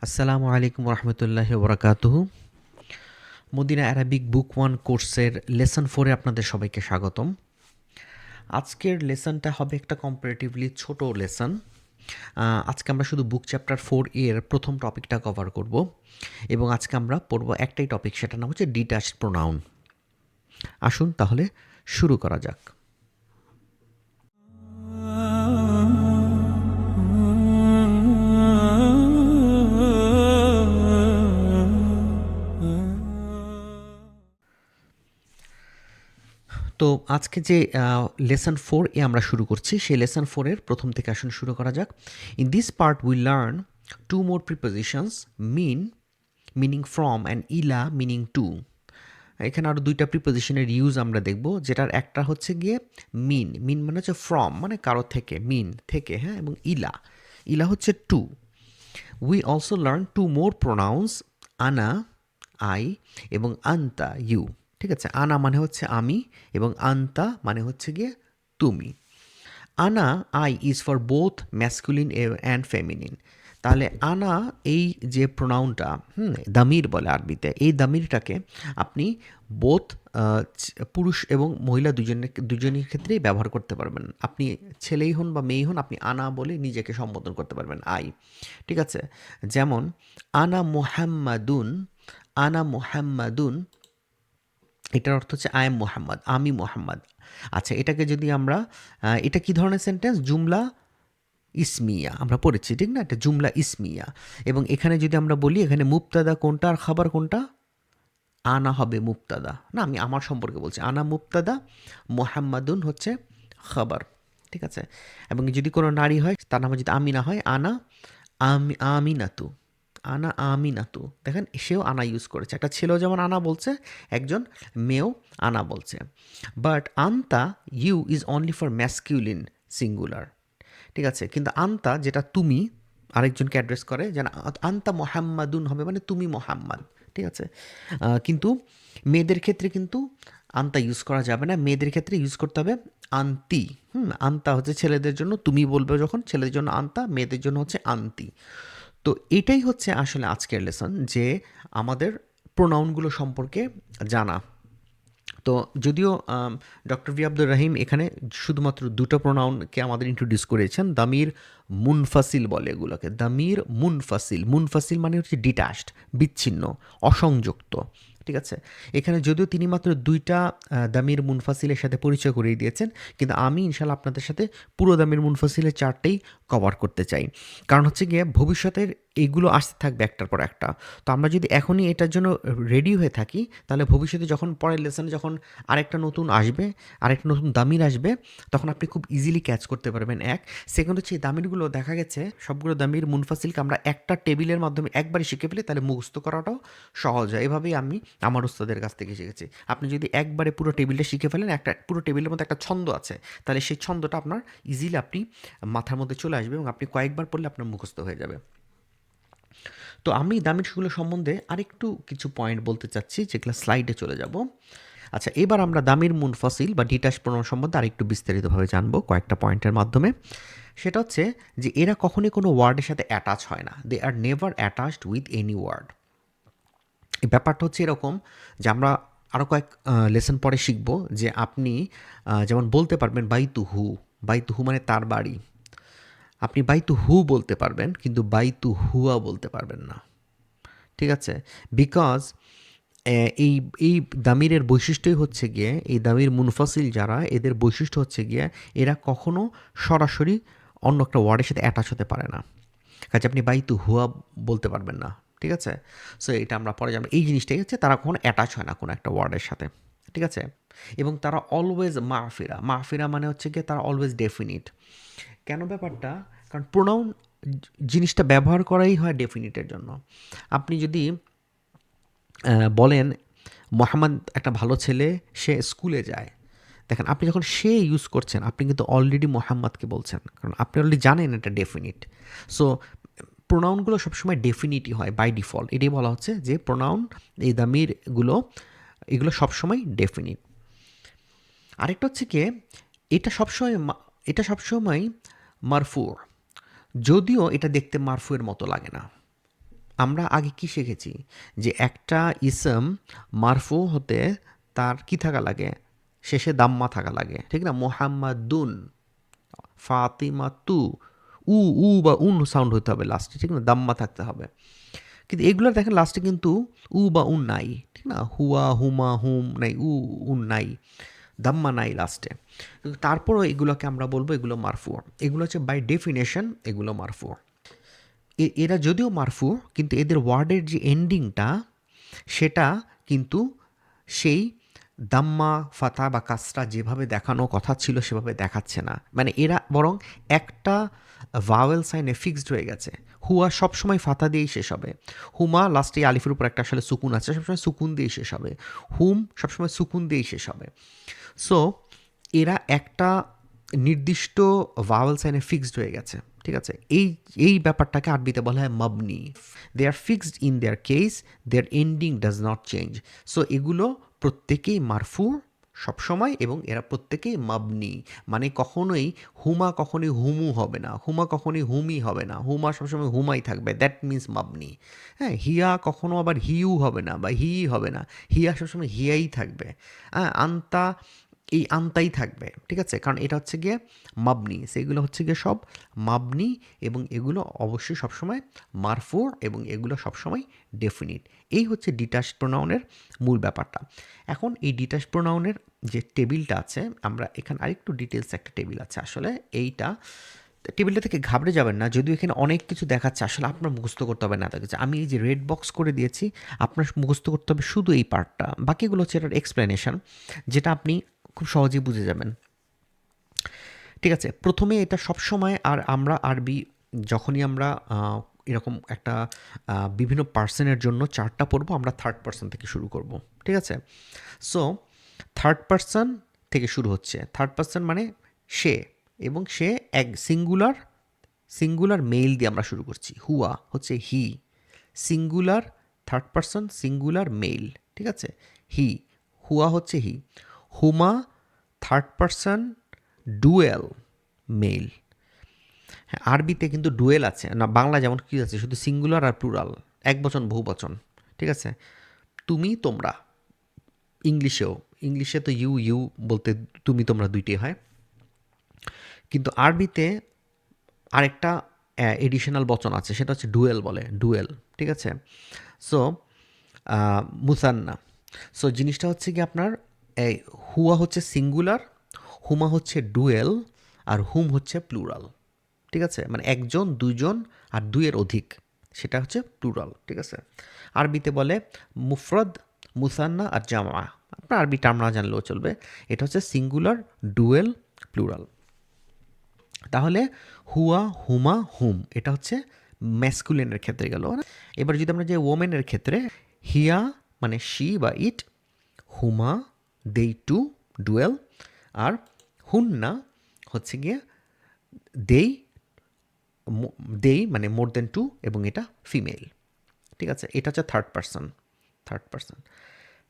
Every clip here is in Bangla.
আসসালামু আলাইকুম রহমতুল্লাহি ওবরাকাতুহু। মদিনা অ্যারাবিক বুক ওয়ান কোর্সের লেসন 4-এ আপনাদের সবাইকে স্বাগতম। আজকের লেসনটা হবে একটা কম্পারেটিভলি ছোট লেসন। আজকে আমরা শুধু বুক চ্যাপ্টার 4 এর প্রথম টপিকটা কভার করব এবং আজকে আমরা পড়ব একটাই টপিক, সেটার নাম হচ্ছে ডিট্যাচড প্রোনাউন। আসুন তাহলে শুরু করা যাক। তো আজকে যে লেসন 4 এ আমরা শুরু করছি, সেই লেসন 4 এর প্রথম থেকে আসুন শুরু করা যাক। In this part we learn to more prepositions, meaning from and ইলা মিনিং টু। এখানে আরও দুইটা প্রিপোজিশনের ইউজ আমরা দেখব, যেটার একটা হচ্ছে গিয়ে মিন মানে হচ্ছে ফ্রম মানে কারো থেকে, মিন থেকে, হ্যাঁ, এবং ইলা হচ্ছে to. We also learn to more pronounce, আনা আই এবং আন্তা ইউ। ঠিক আছে, আনা মানে হচ্ছে আমি এবং আন্তা মানে হচ্ছে গিয়ে তুমি। আনা I is for both masculine and feminine. তাহলে আনা এই যে প্রোনাউনটা, দামির বলে আরবিতে, এই দামিরটাকে আপনি বোথ পুরুষ এবং মহিলা দুজনের ক্ষেত্রেই ব্যবহার করতে পারবেন। আপনি ছেলেই হন বা মেয়েই হন, আপনি আনা বলে নিজেকে সম্বোধন করতে পারবেন, আই। ঠিক আছে, যেমন আনা মুহাম্মাদুন, আনা মুহাম্মাদুন, এটার অর্থ হচ্ছে আই এম মোহাম্মদ, আমি মোহাম্মদ। আচ্ছা, এটাকে যদি আমরা এটা কি ধরনের সেন্টেন্স? জুমলা ইসমিয়া আমরা পড়েছি, ঠিক না? এটা জুমলা ইসমিয়া। এবং এখানে যদি আমরা বলি এখানে মুবতাদা কোনটা আর খাবার কোনটা? আনা হবে মুবতাদা। না, আমি আমার সম্পর্কে বলছি। আনা মুবতাদা, মোহাম্মদুন হচ্ছে খাবার। ঠিক আছে, এবং যদি কোনো নারী হয়, তার নামে যদি আমিনা হয়, আনা আমিনাতু, আনা আমিনাতু। দেখেন, সেও আনা ইউজ করেছে। একটা ছেলেও যেমন আনা বলছে, একজন মেয়েও আনা বলছে। বাট আন্তা you is only for masculine singular. ঠিক আছে, কিন্তু আন্তা যেটা তুমি আরেকজনকে অ্যাড্রেস করে, যেন আন্তা মোহাম্মাদুন হবে মানে তুমি মোহাম্মদ। ঠিক আছে, কিন্তু মেয়েদের ক্ষেত্রে কিন্তু আন্তা ইউজ করা যাবে না। মেয়েদের ক্ষেত্রে ইউজ করতে হবে আন্তি। আন্তা হচ্ছে ছেলেদের জন্য, তুমি বলবে যখন, ছেলেদের জন্য আন্তা, মেয়েদের জন্য হচ্ছে আন্তি। তো এটাই হচ্ছে আসলে আজকের লেসন, যে আমাদের প্রোনাউনগুলো সম্পর্কে জানা। তো যদিও ডক্টর ভি আব্দুর রহিম এখানে শুধুমাত্র দুটো প্রোনাউনকে আমাদের ইন্ট্রোডিউস করেছেন। দামির মুনফাসিল বলে এগুলোকে, দামির মুনফাসিল। মুনফাসিল মানে হচ্ছে ডিট্যাচড, বিচ্ছিন্ন, অসংযুক্ত। ঠিক আছে, এখানে যদিও তিনি মাত্র দুইটা দামির মুনফাসিলের সাথে পরিচয় করিয়ে দিয়েছেন, কিন্তু আমি ইনশাল্লাহ আপনাদের সাথে পুরো দামির মুনফাসিলের চারটেই কভার করতে চাই। কারণ হচ্ছে গিয়ে ভবিষ্যতের এইগুলো আসতে থাকবে একটার পর একটা। তো আমরা যদি এখনই এটার জন্য রেডি হয়ে থাকি, তাহলে ভবিষ্যতে যখন পরের লেসনে যখন আরেকটা নতুন আসবে, আরেকটা নতুন দামির আসবে, তখন আপনি খুব ইজিলি ক্যাচ করতে পারবেন। এক সেকেন্ড হচ্ছে, এই দামিরগুলো দেখা গেছে সবগুলো দামির মুনফাসিলকে আমরা একটা টেবিলের মাধ্যমে একবারই শিখে ফেলি, তাহলে মুখস্থ করাটাও সহজ হয়। এভাবেই আমি আমার উস্তাদের কাছ থেকে শিখেছি। আপনি যদি একবারে পুরো টেবিলটা শিখে ফেলেন, একটা পুরো টেবিলের মধ্যে একটা ছন্দ আছে, তাহলে সেই ছন্দটা আপনার ইজিলি আপনি মাথার মধ্যে চলে আসবে এবং আপনি কয়েকবার পড়লে আপনার মুখস্থ হয়ে যাবে। তো আমি দামিরগুলো সম্বন্ধে আরেকটু কিছু পয়েন্ট বলতে চাচ্ছি, যেগুলো স্লাইডে চলে যাব। আচ্ছা, এবার আমরা দামির মুনফাসিল বা ডিটাচ প্রোনাউন সম্বন্ধে আরেকটু বিস্তারিতভাবে জানবো কয়েকটা পয়েন্টের মাধ্যমে। সেটা হচ্ছে যে এরা কখনোই কোনো ওয়ার্ডের সাথে অ্যাটাচ হয় না। They are never attached with any word. এই ব্যাপারটা হচ্ছে এরকম যে আমরা আরও কয়েক লেসন পরে শিখব যে আপনি যেমন বলতে পারবেন বাইতুহু, বাইতুহু মানে তার বাড়ি। আপনি বাইতুহু বলতে পারবেন, কিন্তু বাইতুহুয়া বলতে পারবেন না। ঠিক আছে, বিকজ এই এই দামিরের বৈশিষ্ট্যই হচ্ছে গিয়ে, এই দামির মুনফাসিল যারা, এদের বৈশিষ্ট্য হচ্ছে গিয়ে এরা কখনো সরাসরি অন্য একটা ওয়ার্ডের সাথে অ্যাটাচ হতে পারে না। কাজে আপনি বাইতু হুয়া বলতে পারবেন না। ঠিক আছে, সো এটা আমরা পরে জানবো। এই জিনিসটাই হচ্ছে, তারা কখনো অ্যাটাচ হয় না কোনো একটা ওয়ার্ডের সাথে। ঠিক আছে, এবং তারা অলওয়েজ মাহফিরা। মাহফিরা মানে হচ্ছে গিয়ে তারা অলওয়েজ ডেফিনিট। কেন ব্যাপারটা? কারণ প্রোনাউন জিনিসটা ব্যবহার করাই হয় ডেফিনিটের জন্য। আপনি যদি বলেন মোহাম্মদ একটা ভালো ছেলে, সে স্কুলে যায়, দেখেন আপনি যখন সে ইউজ করছেন, আপনি কিন্তু অলরেডি মোহাম্মদকে বলছেন, কারণ আপনি অলরেডি জানেন এটা ডেফিনিট। সো প্রোনাউনগুলো সবসময় ডেফিনিটই হয় বাই ডিফল্ট। এটাই বলা হচ্ছে যে প্রোনাউন, এই দামিরগুলো, এগুলো সবসময় ডেফিনিট। আরেকটা হচ্ছে কি, এটা সবসময় মারফু, যদিও এটা দেখতে মারফুয়ের মতো লাগে না। আমরা আগে কি শিখেছি যে একটা ইসম মারফু হতে তার কি থাকা লাগে, শেষে দাম্মা থাকা লাগে, ঠিক না? মোহাম্মদুন, ফাতিমা তু, উ উ বা উন সাউন্ড হতে হবে লাস্টে, ঠিক না? দাম্মা থাকতে হবে। কিন্তু এগুলো দেখেন লাস্টে কিন্তু উ বা উন নাই, ঠিক না? হুয়া, হুমা, হুম নাই, উন নাই, দাম্মা নাই লাস্টে। কিন্তু তারপরও এগুলোকে আমরা বলবো এগুলো মারফু। এগুলো হচ্ছে বাই ডেফিনেশন এগুলো মারফু। এরা যদিও মারফু কিন্তু এদের ওয়ার্ডের যে এন্ডিংটা সেটা কিন্তু সেই দাম্মা, ফাতা বা কাসরা যেভাবে দেখানো কথা ছিল সেভাবে দেখাচ্ছে না। মানে এরা বরং একটা ভাওয়েল সাইনে ফিক্সড হয়ে গেছে। হুয়া সবসময় ফাতা দিয়েই শেষ হবে। হুমা লাস্টে আলিফের উপর একটা আসলে সুকুন আছে, সবসময় সুকুন দিয়েই শেষ হবে। হুম সবসময় সুকুন দিয়েই শেষ হবে। সো এরা একটা নির্দিষ্ট ভাওয়েল সাইনে ফিক্সড হয়ে গেছে, ঠিক আছে? এই ব্যাপারটাকে আরবিতে বলা হয় মাবনি। They are fixed in their case, their ending does not change. So এগুলো প্রত্যেকেই মারফু সবসময়, এবং এরা প্রত্যেকেই মাবনি। মানে কখনোই হুমা কখনোই হুমু হবে না, হুমা কখনোই হুমি হবে না, হুমা সবসময় হুমাই থাকবে, দ্যাট মিন্স মাবনি। হ্যাঁ, হিয়া কখনো আবার হিউ হবে না বা হি হবে না, হিয়া সবসময় হিয়াই থাকবে। হ্যাঁ, আন্তা এই আন্তাই থাকবে, ঠিক আছে? কারণ এটা হচ্ছে গিয়ে মাবনি, সেগুলো হচ্ছে গিয়ে সব মাবনি, এবং এগুলো অবশ্যই সবসময় মারফু, এবং এগুলো সবসময় ডেফিনিট। এই হচ্ছে ডিটাচড প্রোনাউনের মূল ব্যাপারটা। এখন এই ডিটাচড প্রোনাউনের যে টেবিলটা আছে, আমরা এখানে আরেকটু ডিটেলস একটা টেবিল আছে আসলে এইটা। টেবিলটা থেকে ঘাবড়ে যাবেন না, যদিও এখানে অনেক কিছু দেখাচ্ছে, আসলে আপনার মুখস্থ করতে হবে না এত কিছু। আমি এই যে রেড বক্স করে দিয়েছি, আপনার মুখস্থ করতে হবে শুধু এই পার্টটা, বাকিগুলো হচ্ছে এটার এক্সপ্লেনেশন, যেটা আপনি খুব সহজেই বুঝে যাবেন, ঠিক আছে? প্রথমে এটা সবসময়, আর আমরা আরবি যখনই আমরা এরকম একটা বিভিন্ন পার্সনের জন্য চার্টটা পড়বো, আমরা থার্ড পার্সন থেকে শুরু করব, ঠিক আছে? সো থার্ড পার্সন থেকে শুরু হচ্ছে। থার্ড পার্সন মানে সে, এবং সে এক সিঙ্গুলার মেইল দিয়ে আমরা শুরু করছি। হুয়া হচ্ছে he, singular third person, singular male, ঠিক আছে? হি, হুয়া হচ্ছে হি। হুমা থার্ড পার্সন ডুয়েল মেইল। হ্যাঁ, আরবিতে কিন্তু ডুয়েল আছে না, বাংলা যেমন কি আছে শুধু সিঙ্গুলার আর প্লুরাল, এক বচন বহু বচন, ঠিক আছে? তুমি তোমরা, ইংলিশে তো ইউ ইউ বলতে তুমি তোমরা দুইটাই হয়, কিন্তু আরবিতে আরেকটা এডিশনাল বচন আছে, সেটা হচ্ছে ডুয়েল বলে, ডুয়েল, ঠিক আছে? সো মুসান্না। সো জিনিসটা হচ্ছে কি আপনার এই হুয়া হচ্ছে সিঙ্গুলার, হুমা হচ্ছে ডুয়েল, আর হুম হচ্ছে প্লুরাল, ঠিক আছে? মানে একজন, দুইজন, আর দুইয়ের অধিক, সেটা হচ্ছে প্লুরাল, ঠিক আছে? আরবিতে বলে মুফরদ, মুসান্না আর জামা। আপনার আরবি টার্ম না জানলেও চলবে। এটা হচ্ছে সিঙ্গুলার, ডুয়েল, প্লুরাল। তাহলে হুয়া, হুমা, হুম এটা হচ্ছে ম্যাসকুলিনের ক্ষেত্রে গেল। এবার যদি আমরা যে ওমেনের ক্ষেত্রে, হিয়া মানে শি বা ইট, হুমা দেই টু, ডুয়েল, আর হুন্না হচ্ছে গিয়ে দেই, দেই মানে মোর দেন টু, এবং এটা ফিমেল, ঠিক আছে? এটা হচ্ছে থার্ড পার্সন।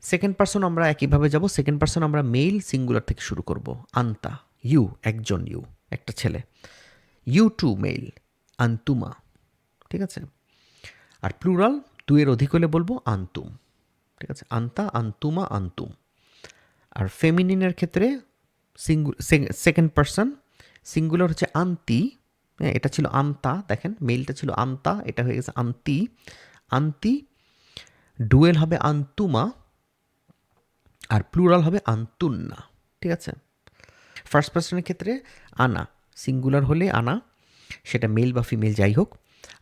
সেকেন্ড পার্সন আমরা একইভাবে যাব। সেকেন্ড পার্সন আমরা মেল সিঙ্গুলার থেকে শুরু করব। আন্তা, ইউ একজন, ইউ একটা ছেলে, ইউ টু মেল, আন্তুমা, ঠিক আছে? আর প্লুরাল দুইয়ের অধিক হলে বলবো আন্তুম, ঠিক আছে? আন্তা, আন্তুমা, আন্তুম। আর ফেমিনিনের ক্ষেত্রে সেকেন্ড পার্সন সিঙ্গুলার হচ্ছে আন্তি। হ্যাঁ, এটা ছিল আন্তা, দেখেন মেলটা ছিল আন্তা, এটা হয়ে গেছে আন্তি, আন্তি। ডুয়েল হবে আন্তুমা, আর প্লুরাল হবে আন্তুন্না, ঠিক আছে? ফার্স্ট পার্সনের ক্ষেত্রে আনা, সিঙ্গুলার হলে আনা, সেটা মেল বা ফিমেল যাই হোক,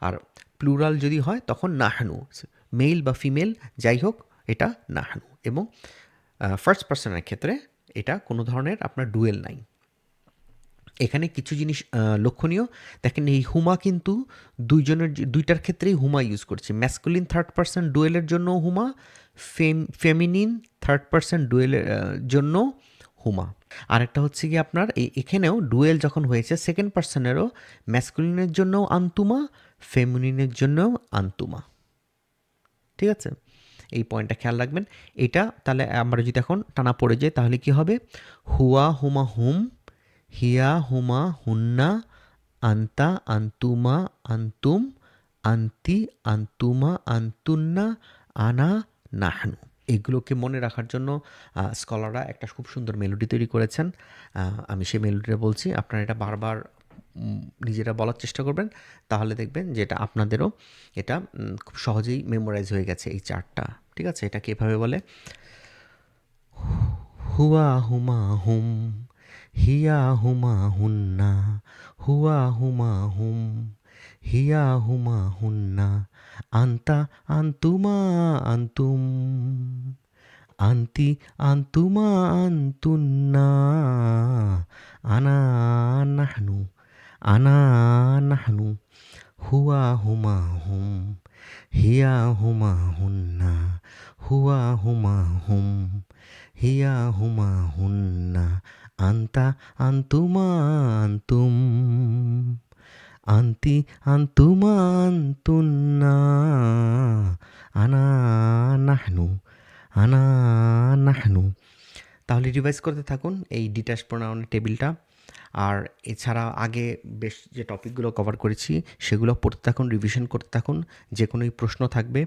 আর প্লুরাল যদি হয় তখন নাহানু, মেল বা ফিমেল যাই হোক এটা নাহানু। এবং ফার্স্ট পার্সনের ক্ষেত্রে এটা কোনো ধরনের আপনার ডুয়েল নাই। এখানে কিছু জিনিস লক্ষণীয়, দেখেন এই হুমা কিন্তু দুইটার ক্ষেত্রেই হুমা ইউজ করছে। ম্যাসকুলিন থার্ড পার্সন ডুয়েলের জন্য হুমা, ফেমিনিন থার্ড পার্সন ডুয়েলের জন্য হুমা। আরেকটা হচ্ছে কি আপনার এখানেও ডুয়েল যখন হয়েছে সেকেন্ড পার্সনেরও ম্যাসকুলিনের জন্যও আন্তুমা, ফেমিনিনের জন্যও আন্তুমা, ঠিক আছে? এই পয়েন্টটা খেয়াল রাখবেন। এটা তাহলে আমরা যদি এখন টানা পড়ে যাই তাহলে কি হবে? হুয়া, হুমা, হুম, হিয়া, হুমা, হুন্না, আন্তা, আন্তুমা, আন্তুম, আন্তি, আন্তুমা, আন্তুন্না, আনা, নাহনু। এগুলোকে মনে রাখার জন্য স্কলাররা একটা খুব সুন্দর মেলোডি তৈরি করেছেন। আমি সেই মেলোডিটা বলছি, আপনারা এটা বারবার নিজেরা বলার চেষ্টা করবেন, তাহলে দেখবেন যে এটা আপনাদেরও এটা খুব সহজেই মেমোরাইজ হয়ে গেছে এই চার্টটা। ঠিক আছে? এটাকে এভাবে বলে, হুয়া হুমা হুম, হিয়া হুমা হুন্না, হুয়া হুমা হুম, হিয়া হুমা হুন্না, আন্তা, আন্তুমা, আন্তুম, আন্তি, আন্তুমা, আন্তুন্না, আনা, নাহনু, আনা, নাহনু, হুয়া হুমা হুম, হিয়া হুমা হুন্না, হুয়া হুমা হুম, হিয়া হুমা হুন্না, আন্তা, আন্তুমা, আন্তুম, আন্তি, আন্তুমা, আন্তুন্না, আনা, নাহনু, আনা, নাহনু। তাহলে রিভাইজ করতে থাকুন এই ডিট্যাচ প্রোনাউনের টেবিলটা। আর এছাড়া আগে বেশ যে টপিকগুলো কভার করেছি সেগুলো পড়তে থাকুন, রিভিশন করতে থাকুন। যে কোনোই প্রশ্ন থাকবে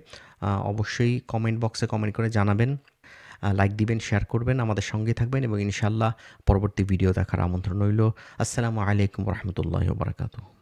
অবশ্যই কমেন্ট বক্সে কমেন্ট করে জানাবেন। লাইক দিবেন, শেয়ার করবেন, আমাদের সঙ্গে থাকবেন এবং ইনশাআল্লাহ পরবর্তী ভিডিও দেখার আমন্ত্রণ রইল। আসসালামু আলাইকুম ওয়া রাহমাতুল্লাহি ওয়া বারাকাতুহু।